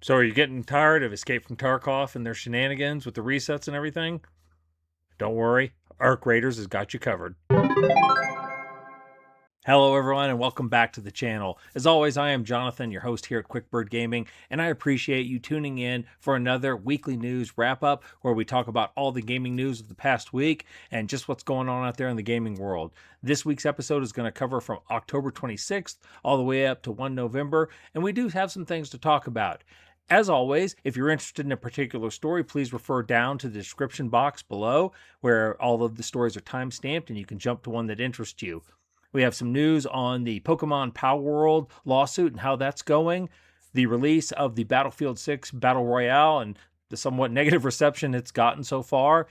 So are you getting tired of Escape from Tarkov and their shenanigans with the resets and everything? Don't worry, Arc Raiders has got you covered. Hello everyone and welcome back to the channel. As always, I am Jonathan, your host here at QuickBird Gaming, and I appreciate you tuning in for another weekly news wrap-up where we talk about all the gaming news of the past week and just what's going on out there in the gaming world. This week's episode is going to cover from October 26th all the way up to 1 November, and we do have some things to talk about. As always, if you're interested in a particular story, please refer down to the description box below where all of the stories are time-stamped and you can jump to one that interests you. We have some news on the Pokemon Power World lawsuit and how that's going, the release of the Battlefield 6 Battle Royale and the somewhat negative reception it's gotten so far,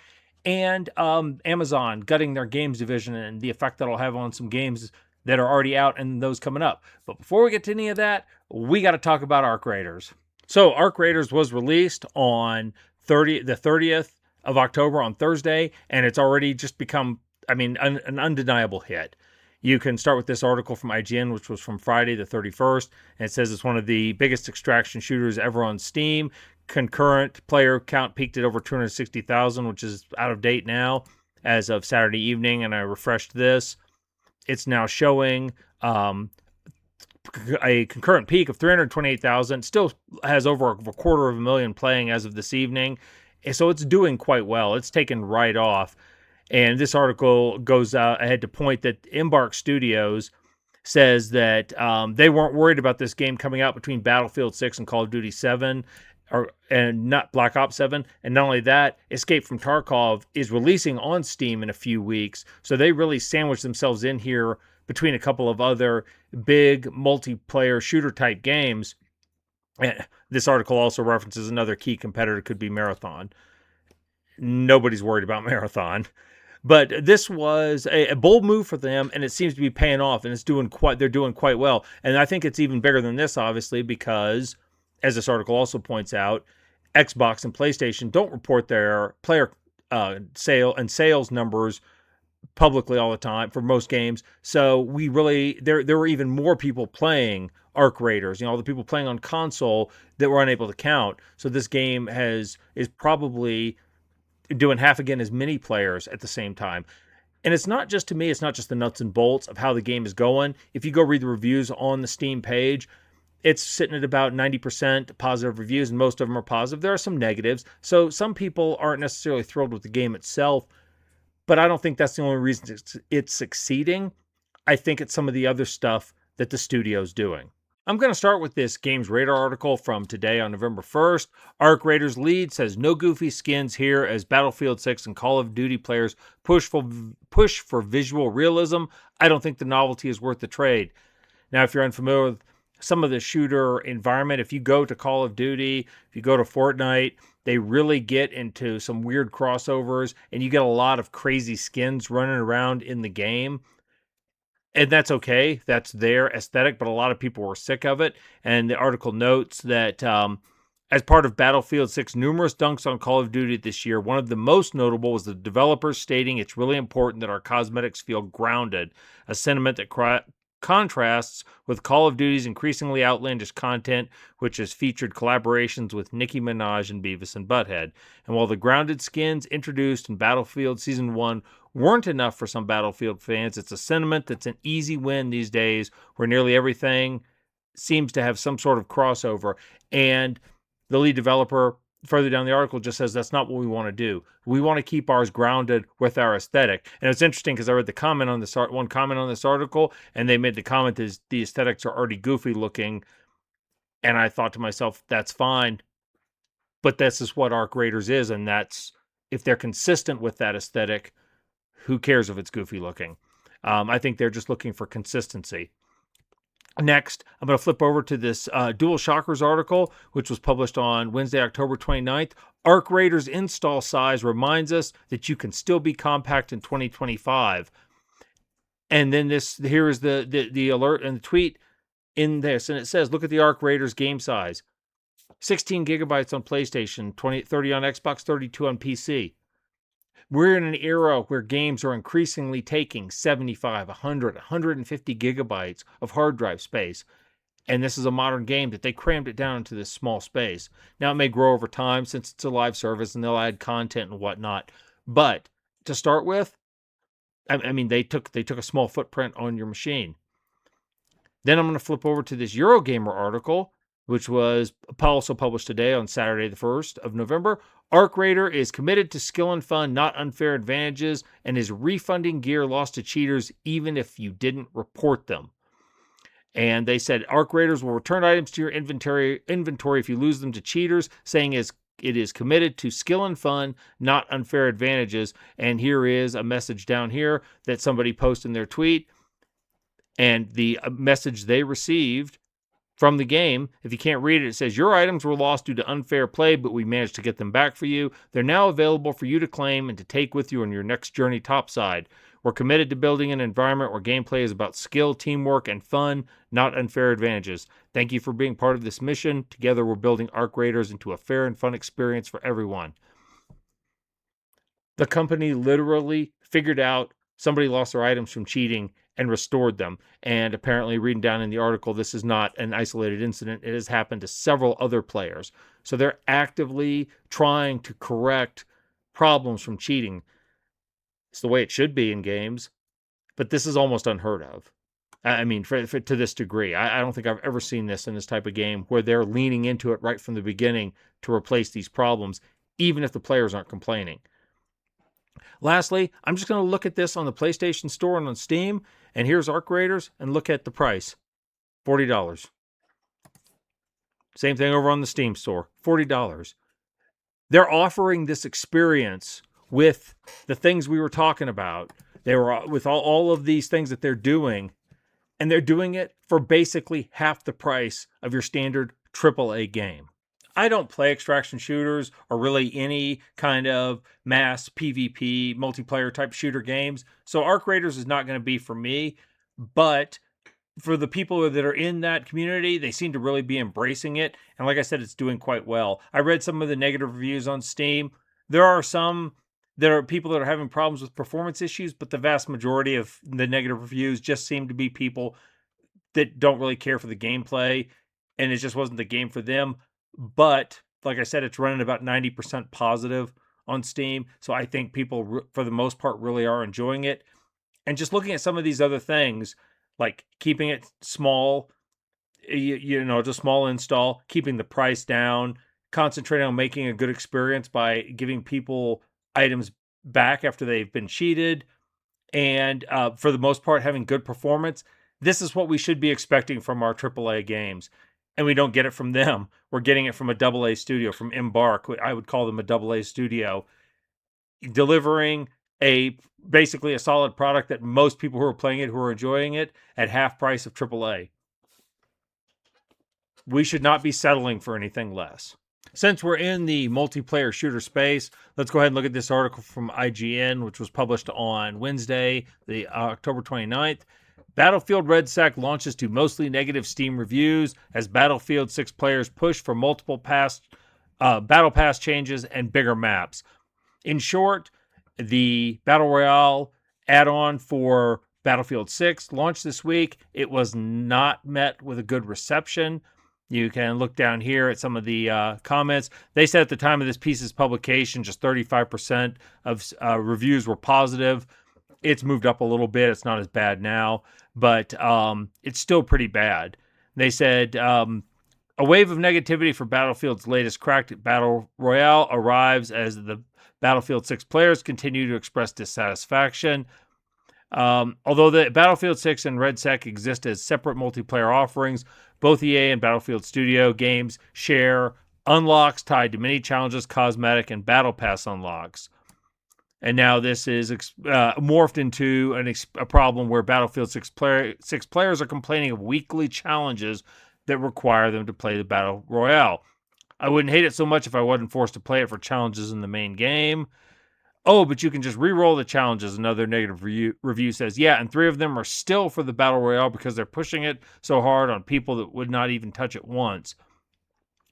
and Amazon gutting their games division and the effect that'll have on some games that are already out and those coming up. But before we get to any of that, we got to talk about Arc Raiders. So Arc Raiders was released on the 30th of October on Thursday, and it's already just become, an undeniable hit. You can start with this article from IGN, which was from Friday the 31st, and it says it's one of the biggest extraction shooters ever on Steam. Concurrent player count peaked at over 260,000, which is out of date now as of Saturday evening, and I refreshed this. It's now showing a concurrent peak of 328,000. Still has over a quarter of a million playing as of this evening, so it's doing quite well. It's taken right off. And this article goes ahead to point that Embark Studios says that they weren't worried about this game coming out between Battlefield 6 and Call of Duty 7, and not Black Ops 7. And not only that, Escape from Tarkov is releasing on Steam in a few weeks. So they really sandwiched themselves in here between a couple of other big multiplayer shooter type games. And this article also references another key competitor could be Marathon. Nobody's worried about Marathon. But this was a bold move for them, and it seems to be paying off, and they're doing quite well. And I think it's even bigger than this, obviously, because, as this article also points out, Xbox and PlayStation don't report their player sales numbers publicly all the time for most games. So there were even more people playing Arc Raiders, all the people playing on console that were unable to count. So this game is probably doing half again as many players at the same time. And it's not just the nuts and bolts of how the game is going. If you go read the reviews on the Steam page, it's sitting at about 90% positive reviews, and most of them are positive. There are some negatives. So some people aren't necessarily thrilled with the game itself, but I don't think that's the only reason it's succeeding. I think it's some of the other stuff that the studio's doing. I'm going to start with this Games Radar article from today on November 1st. Arc Raiders lead says no goofy skins here as Battlefield 6 and Call of Duty players push for visual realism. I don't think the novelty is worth the trade. Now, if you're unfamiliar with some of the shooter environment, if you go to Call of Duty, if you go to Fortnite, they really get into some weird crossovers, and you get a lot of crazy skins running around in the game. And that's okay. That's their aesthetic, but a lot of people were sick of it. And the article notes that as part of Battlefield 6 numerous dunks on Call of Duty this year, one of the most notable was the developers stating it's really important that our cosmetics feel grounded, a sentiment that contrasts with Call of Duty's increasingly outlandish content, which has featured collaborations with Nicki Minaj and Beavis and Butthead. And while the grounded skins introduced in Battlefield Season 1 weren't enough for some Battlefield fans, it's a sentiment that's an easy win these days where nearly everything seems to have some sort of crossover. And the lead developer further down the article just says that's not what we want to do. We want to keep ours grounded with our aesthetic. And it's interesting because I read the comment on this one comment on this article, and they made the comment that the aesthetics are already goofy looking. And I thought to myself, that's fine, but this is what Arc Raiders is, and that's, if they're consistent with that aesthetic, who cares if it's goofy looking? I think they're just looking for consistency. Next, I'm going to flip over to this Dual Shockers article, which was published on Wednesday, October 29th. Arc Raiders install size reminds us that you can still be compact in 2025. And then here is the alert and the tweet in this, and it says, look at the Arc Raiders game size. 16 gigabytes on PlayStation, 30 on Xbox, 32 on PC. We're in an era where games are increasingly taking 75, 100, 150 gigabytes of hard drive space. And this is a modern game that they crammed it down into this small space. Now, it may grow over time since it's a live service and they'll add content and whatnot. But to start with, I mean, they took a small footprint on your machine. Then I'm going to flip over to this Eurogamer article, which was also published today on Saturday, the 1st of November. Arc Raider is committed to skill and fun, not unfair advantages, and is refunding gear lost to cheaters even if you didn't report them. And they said Arc Raiders will return items to your inventory if you lose them to cheaters, saying it is committed to skill and fun, not unfair advantages. And here is a message down here that somebody posted in their tweet. And the message they received from the game, if you can't read it, it says, your items were lost due to unfair play, but we managed to get them back for you. They're now available for you to claim and to take with you on your next journey topside. We're committed to building an environment where gameplay is about skill, teamwork, and fun, not unfair advantages. Thank you for being part of this mission. Together, we're building Arc Raiders into a fair and fun experience for everyone. The company literally figured out somebody lost their items from cheating and restored them. And apparently, reading down in the article, this is not an isolated incident. It has happened to several other players. So they're actively trying to correct problems from cheating. It's the way it should be in games, but this is almost unheard of. I mean, to this degree, I don't think I've ever seen this in this type of game where they're leaning into it right from the beginning to replace these problems, even if the players aren't complaining. Lastly, I'm just going to look at this on the PlayStation Store and on Steam, and here's Arc Raiders, and look at the price, $40. Same thing over on the Steam Store, $40. They're offering this experience with the things we were talking about. They were with all of these things that they're doing, and they're doing it for basically half the price of your standard AAA game. I don't play extraction shooters or really any kind of mass PvP multiplayer type shooter games, so Arc Raiders is not going to be for me, but for the people that are in that community, they seem to really be embracing it, and like I said, it's doing quite well. I read some of the negative reviews on Steam. There are some that are people that are having problems with performance issues, but the vast majority of the negative reviews just seem to be people that don't really care for the gameplay, and it just wasn't the game for them. But like I said, it's running about 90% positive on Steam. So I think people, for the most part, really are enjoying it. And just looking at some of these other things, like keeping it small, just small install, keeping the price down, concentrating on making a good experience by giving people items back after they've been cheated, and for the most part, having good performance. This is what we should be expecting from our AAA games. And we don't get it from them. We're getting it from a AA studio, from Embark. I would call them a AA studio, delivering basically a solid product that most people who are playing it, who are enjoying it, at half price of AAA. We should not be settling for anything less. Since we're in the multiplayer shooter space, let's go ahead and look at this article from IGN, which was published on Wednesday, the October 29th. Battlefield REDSEC launches to mostly negative Steam reviews as Battlefield 6 players push for multiple Battle Pass changes and bigger maps. In short, the Battle Royale add-on for Battlefield 6 launched this week. It was not met with a good reception. You can look down here at some of the comments. They said at the time of this piece's publication, just 35% of reviews were positive. It's moved up a little bit. It's not as bad now, but it's still pretty bad. They said a wave of negativity for Battlefield's latest cracked Battle Royale arrives as the Battlefield 6 players continue to express dissatisfaction. Although the Battlefield 6 and REDSEC exist as separate multiplayer offerings, both EA and Battlefield Studio games share unlocks tied to many challenges, cosmetic, and Battle Pass unlocks. And now this is morphed into a problem where Battlefield 6 players are complaining of weekly challenges that require them to play the Battle Royale. I wouldn't hate it so much if I wasn't forced to play it for challenges in the main game. Oh, but you can just re-roll the challenges, another negative review says. Yeah, and 3 of them are still for the Battle Royale because they're pushing it so hard on people that would not even touch it once.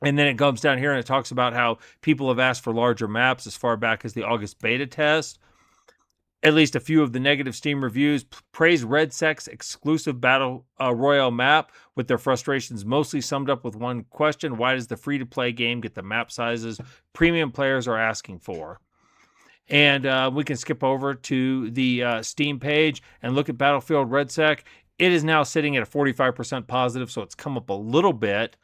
And then it comes down here and it talks about how people have asked for larger maps as far back as the August beta test. At least a few of the negative Steam reviews praise REDSEC's exclusive Battle Royale map, with their frustrations mostly summed up with one question: why does the free-to-play game get the map sizes premium players are asking for? And we can skip over to the Steam page and look at Battlefield REDSEC. It is now sitting at a 45% positive, so it's come up a little bit.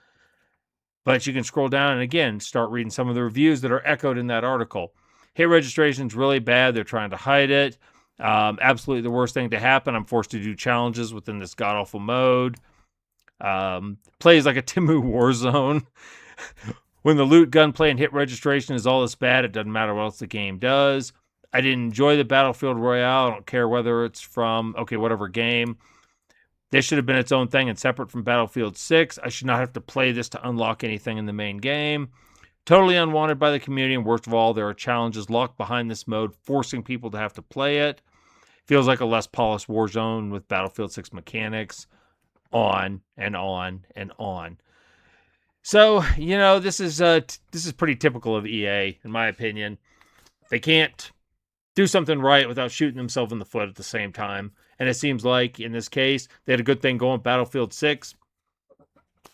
But you can scroll down and, again, start reading some of the reviews that are echoed in that article. Hit registration is really bad. They're trying to hide it. Absolutely the worst thing to happen. I'm forced to do challenges within this god-awful mode. Plays like a Timu Warzone. When the loot, gunplay, and hit registration is all this bad, it doesn't matter what else the game does. I didn't enjoy the Battlefield Royale. I don't care whether it's from, whatever game. This should have been its own thing and separate from Battlefield 6. I should not have to play this to unlock anything in the main game. Totally unwanted by the community, and worst of all, there are challenges locked behind this mode, forcing people to have to play it. Feels like a less polished Warzone with Battlefield 6 mechanics. On and on and on. So, this is pretty typical of EA, in my opinion. They can't do something right without shooting themselves in the foot at the same time. And it seems like, in this case, they had a good thing going with Battlefield 6.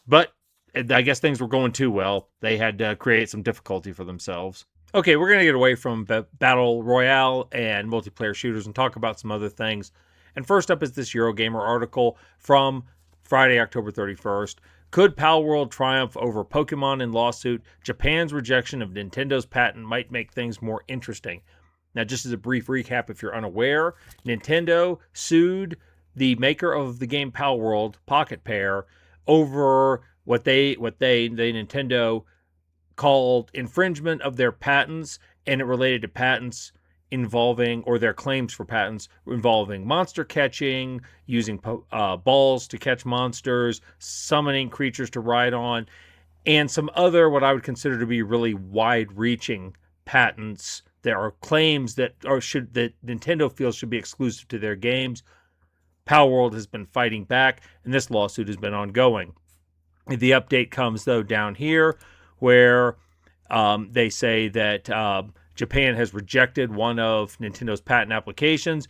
But I guess things were going too well. They had to create some difficulty for themselves. Okay, we're going to get away from Battle Royale and multiplayer shooters and talk about some other things. And first up is this Eurogamer article from Friday, October 31st. Could Palworld triumph over Pokemon in lawsuit? Japan's rejection of Nintendo's patent might make things more interesting. Now, just as a brief recap, if you're unaware, Nintendo sued the maker of the game Palworld, Pocketpair, over what Nintendo called infringement of their patents, and it related to patents involving, or their claims for patents involving monster catching, using balls to catch monsters, summoning creatures to ride on, and some other what I would consider to be really wide-reaching patents. There are claims that Nintendo feels should be exclusive to their games. Palworld has been fighting back, and this lawsuit has been ongoing. The update comes, though, down here, where they say that Japan has rejected one of Nintendo's patent applications.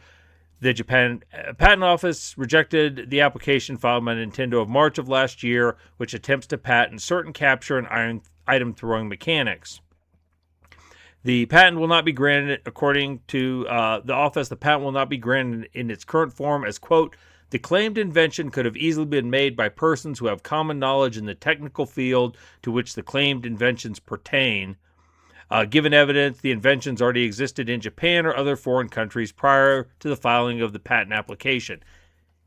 The Japan Patent Office rejected the application filed by Nintendo of March of last year, which attempts to patent certain capture and item throwing mechanics. The patent will not be granted, according to the office. The patent will not be granted in its current form as, quote, the claimed invention could have easily been made by persons who have common knowledge in the technical field to which the claimed inventions pertain. Given evidence, the inventions already existed in Japan or other foreign countries prior to the filing of the patent application.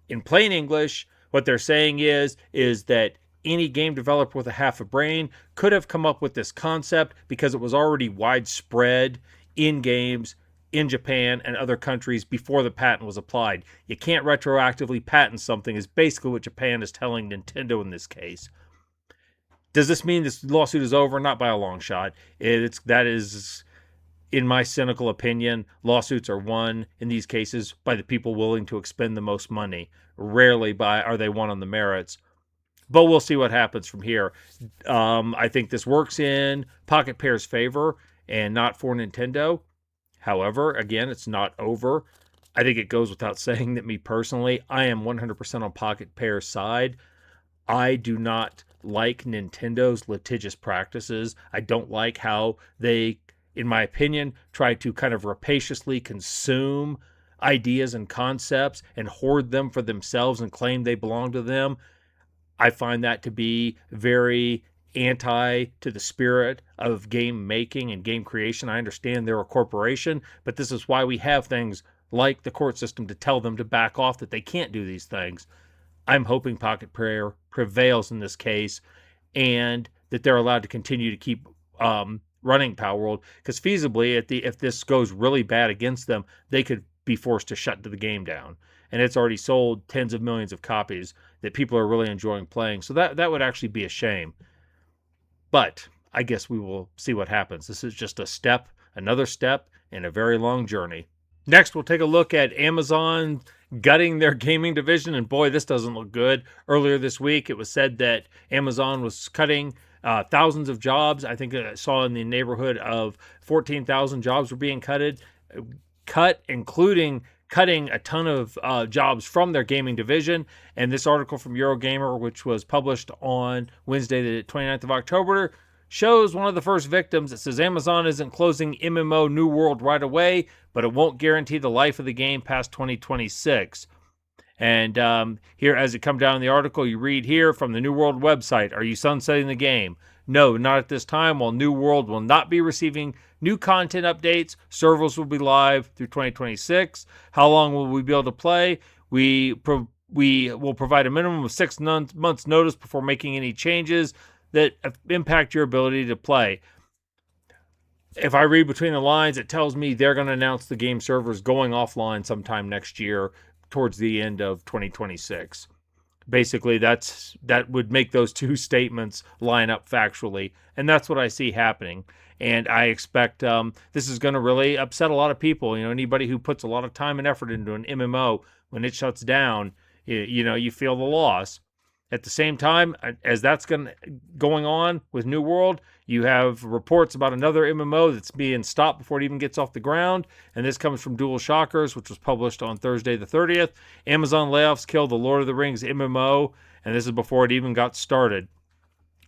In plain English, what they're saying is that any game developer with a half a brain could have come up with this concept because it was already widespread in games in Japan and other countries before the patent was applied. You can't retroactively patent something, is basically what Japan is telling Nintendo in this case. Does this mean this lawsuit is over? Not by a long shot. That is, in my cynical opinion, lawsuits are won in these cases by the people willing to expend the most money. Rarely are they won on the merits. But we'll see what happens from here. I think this works in Pocketpair's favor and not for Nintendo. However, again, it's not over. I think it goes without saying that me personally, I am 100% on Pocketpair's side. I do not like Nintendo's litigious practices. I don't like how they, in my opinion, try to kind of rapaciously consume ideas and concepts and hoard them for themselves and claim they belong to them. I find that to be very anti to the spirit of game making and game creation. I understand they're a corporation, but this is why we have things like the court system to tell them to back off, that they can't do these things. I'm hoping Pocketpair prevails in this case and that they're allowed to continue to keep running Palworld, because feasibly, if this goes really bad against them, they could be forced to shut the game down. And it's already sold tens of millions of copies that people are really enjoying playing. So that would actually be a shame. But I guess we will see what happens. This is just another step in a very long journey. Next, we'll take a look at Amazon gutting their gaming division. And boy, this doesn't look good. Earlier this week, it was said that Amazon was cutting thousands of jobs. I think I saw in the neighborhood of 14,000 jobs were being cutted. cut, including cutting a ton of jobs from their gaming division. And this article from Eurogamer, which was published on Wednesday, the 29th of October, shows one of the first victims. It says Amazon isn't closing MMO New World right away, but it won't guarantee the life of the game past 2026. And here, as it comes down in the article, you read here from the New World website, are you sunsetting the game? No, not at this time. While New World will not be receiving new content updates, servers will be live through 2026. How long will we be able to play? We will provide a minimum of 6 months notice before making any changes that impact your ability to play. If I read between the lines, it tells me they're going to announce the game servers going offline sometime next year towards the end of 2026. Basically, that would make those two statements line up factually, and that's what I see happening. And I expect this is going to really upset a lot of people. Anybody who puts a lot of time and effort into an MMO, when it shuts down, you feel the loss. At the same time, as that's going on with New World, you have reports about another MMO that's being stopped before it even gets off the ground. And this comes from Dual Shockers, which was published on Thursday the 30th. Amazon layoffs killed the Lord of the Rings MMO, and this is before it even got started.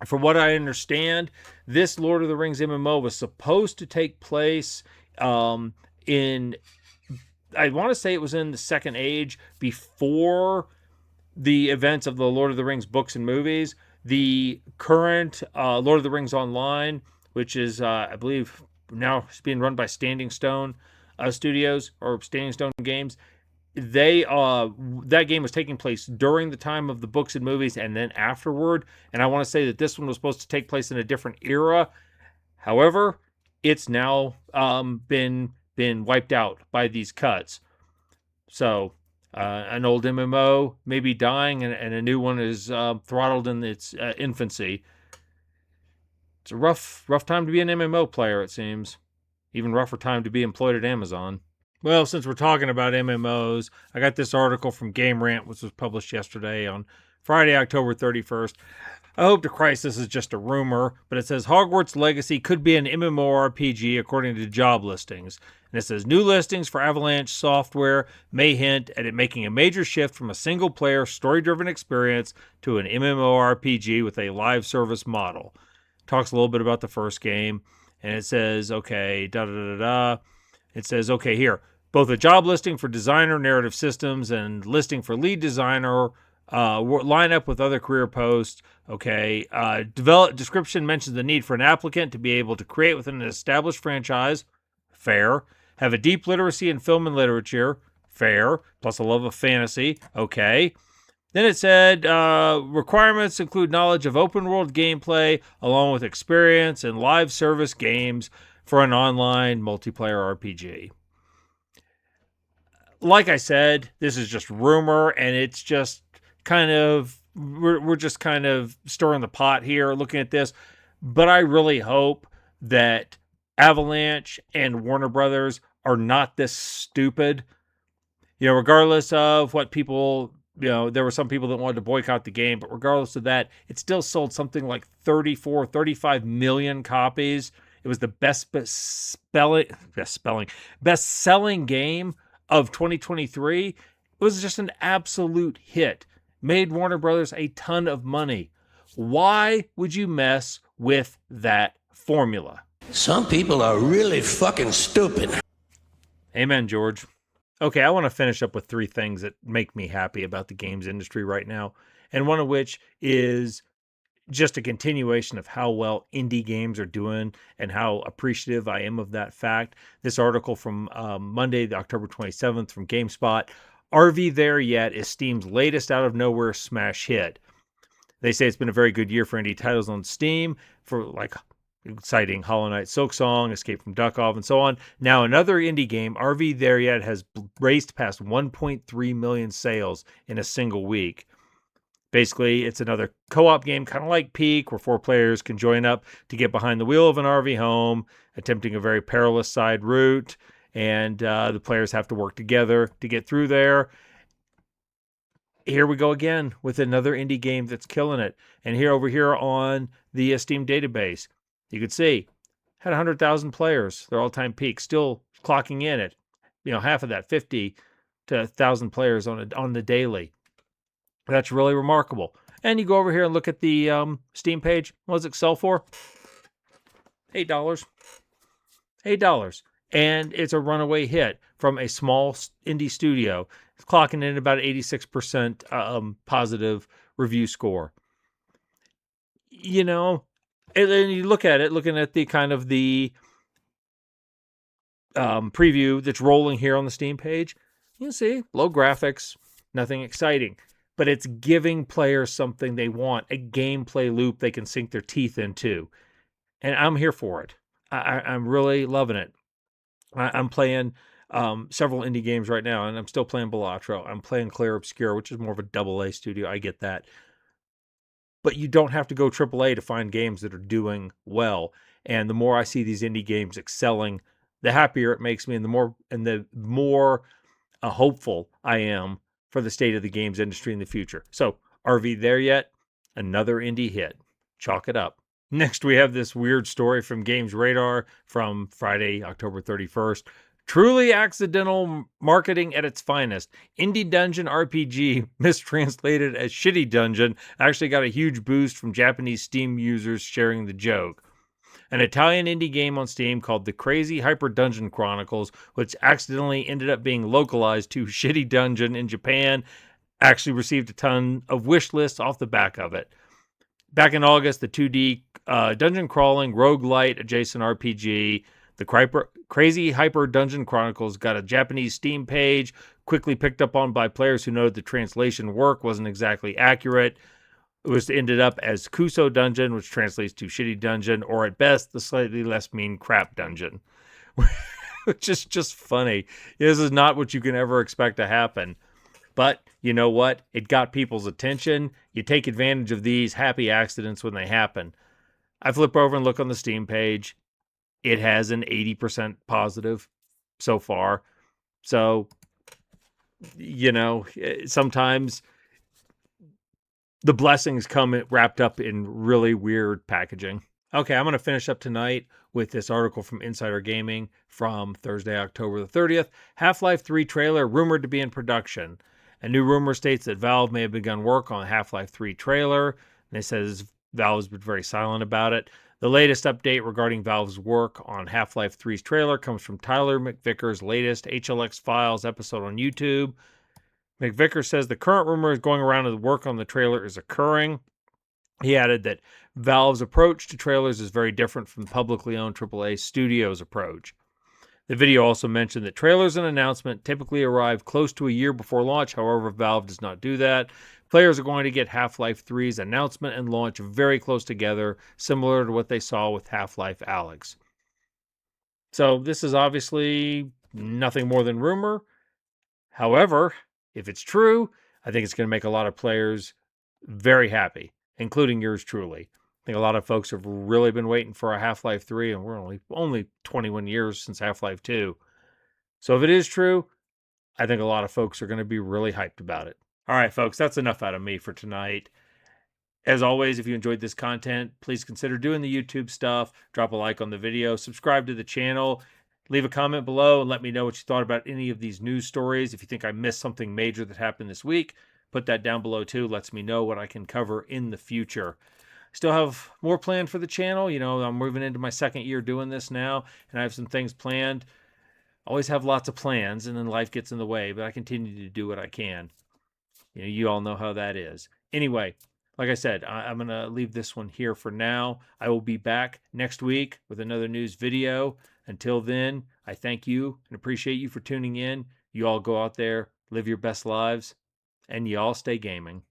From what I understand, this Lord of the Rings MMO was supposed to take place in, I want to say it was in the Second Age, before the events of the Lord of the Rings books and movies. The current Lord of the Rings Online, which is, I believe, now being run by Standing Stone Studios or Standing Stone Games, that game was taking place during the time of the books and movies and then afterward. And I want to say that this one was supposed to take place in a different era. However, it's now been wiped out by these cuts. So an old MMO may be dying, and a new one is throttled in its infancy. It's a rough time to be an MMO player, it seems. Even rougher time to be employed at Amazon. Well, since we're talking about MMOs, I got this article from Game Rant, which was published yesterday on Friday, October 31st. I hope to Christ this is just a rumor, but it says Hogwarts Legacy could be an MMORPG according to job listings. And it says new listings for Avalanche Software may hint at it making a major shift from a single-player, story-driven experience to an MMORPG with a live service model. Talks a little bit about the first game, and it says, okay, It says, okay, here, both a job listing for designer narrative systems and listing for lead designer line up with other career posts. Okay, description mentions the need for an applicant to be able to create within an established franchise. Fair. Have a deep literacy in film and literature. Fair. Plus a love of fantasy. Okay. Then it said requirements include knowledge of open world gameplay along with experience in live service games for an online multiplayer RPG. Like I said, this is just rumor, and it's just kind of, we're just kind of stirring the pot here looking at this. But I really hope that Avalanche and Warner Brothers are not this stupid. Regardless of what people, there were some people that wanted to boycott the game, but regardless of that, it still sold something like 35 million copies. It was the best-selling game of 2023. It was just an absolute hit. Made Warner Brothers a ton of money. Why would you mess with that formula? Some people are really fucking stupid. Amen, George. Okay, I want to finish up with 3 things that make me happy about the games industry right now, and one of which is just a continuation of how well indie games are doing and how appreciative I am of that fact. This article from Monday, October 27th from GameSpot, Are We There Yet is Steam's latest out-of-nowhere smash hit. They say it's been a very good year for indie titles on Steam, for citing Hollow Knight, Silksong, Escape from Duckov, and so on. Now another indie game, Are We There Yet, has raced past 1.3 million sales in a single week. Basically, it's another co-op game, kind of like Peak, where 4 players can join up to get behind the wheel of an RV home, attempting a very perilous side route, and the players have to work together to get through there. Here we go again with another indie game that's killing it. And over here on the Steam database, you can see, had 100,000 players, their all-time peak, still clocking in at half of that, 50 to 1,000 players on the daily. That's really remarkable. And you go over here and look at the Steam page. What does it sell for? $8. $8. And it's a runaway hit from a small indie studio. It's clocking in about 86% positive review score. And then you look at it, looking at the kind of the preview that's rolling here on the Steam page. You see, low graphics, nothing exciting. But it's giving players something they want, a gameplay loop they can sink their teeth into. And I'm here for it. I'm really loving it. I'm playing several indie games right now, and I'm still playing Balatro. I'm playing Clair Obscur, which is more of a AA studio. I get that. But you don't have to go AAA to find games that are doing well. And the more I see these indie games excelling, the happier it makes me, and the more hopeful I am for the state of the games industry in the future. So, RV there yet? Another indie hit. Chalk it up. Next, we have this weird story from Games Radar from Friday, October 31st. Truly accidental marketing at its finest. Indie Dungeon RPG, mistranslated as Shitty Dungeon, actually got a huge boost from Japanese Steam users sharing the joke. An Italian indie game on Steam called The Crazy Hyper Dungeon Chronicles, which accidentally ended up being localized to Shitty Dungeon in Japan, actually received a ton of wish lists off the back of it. Back in August, the 2D dungeon crawling roguelite adjacent RPG, The Crazy Hyper Dungeon Chronicles, got a Japanese Steam page, quickly picked up on by players who noted the translation work wasn't exactly accurate. It was ended up as Kuso Dungeon, which translates to Shitty Dungeon, or at best, the slightly less mean Crap Dungeon. Which is just funny. This is not what you can ever expect to happen. But you know what? It got people's attention. You take advantage of these happy accidents when they happen. I flip over and look on the Steam page. It has an 80% positive so far. So, sometimes the blessings come wrapped up in really weird packaging. Okay, I'm going to finish up tonight with this article from Insider Gaming from Thursday, October the 30th. Half-Life 3 trailer rumored to be in production. A new rumor states that Valve may have begun work on Half-Life 3 trailer. And it says Valve has been very silent about it. The latest update regarding Valve's work on Half-Life 3's trailer comes from Tyler McVicker's latest HLX Files episode on YouTube. McVicker says the current rumor is going around that the work on the trailer is occurring. He added that Valve's approach to trailers is very different from the publicly owned AAA studios' approach. The video also mentioned that trailers and announcement typically arrive close to a year before launch. However, Valve does not do that. Players are going to get Half-Life 3's announcement and launch very close together, similar to what they saw with Half-Life Alyx. So this is obviously nothing more than rumor. However, if it's true, I think it's going to make a lot of players very happy, including yours truly. I think a lot of folks have really been waiting for a Half-Life 3, and we're only 21 years since Half-Life 2. So if it is true, I think a lot of folks are going to be really hyped about it. All right, folks, that's enough out of me for tonight. As always, if you enjoyed this content, please consider doing the YouTube stuff. Drop a like on the video, subscribe to the channel, leave a comment below, and let me know what you thought about any of these news stories. If you think I missed something major that happened this week, put that down below too. Lets me know what I can cover in the future. Still have more planned for the channel. I'm moving into my second year doing this now, and I have some things planned. Always have lots of plans, and then life gets in the way, but I continue to do what I can. You all know how that is. Anyway, like I said, I'm going to leave this one here for now. I will be back next week with another news video. Until then, I thank you and appreciate you for tuning in. You all go out there, live your best lives, and you all stay gaming.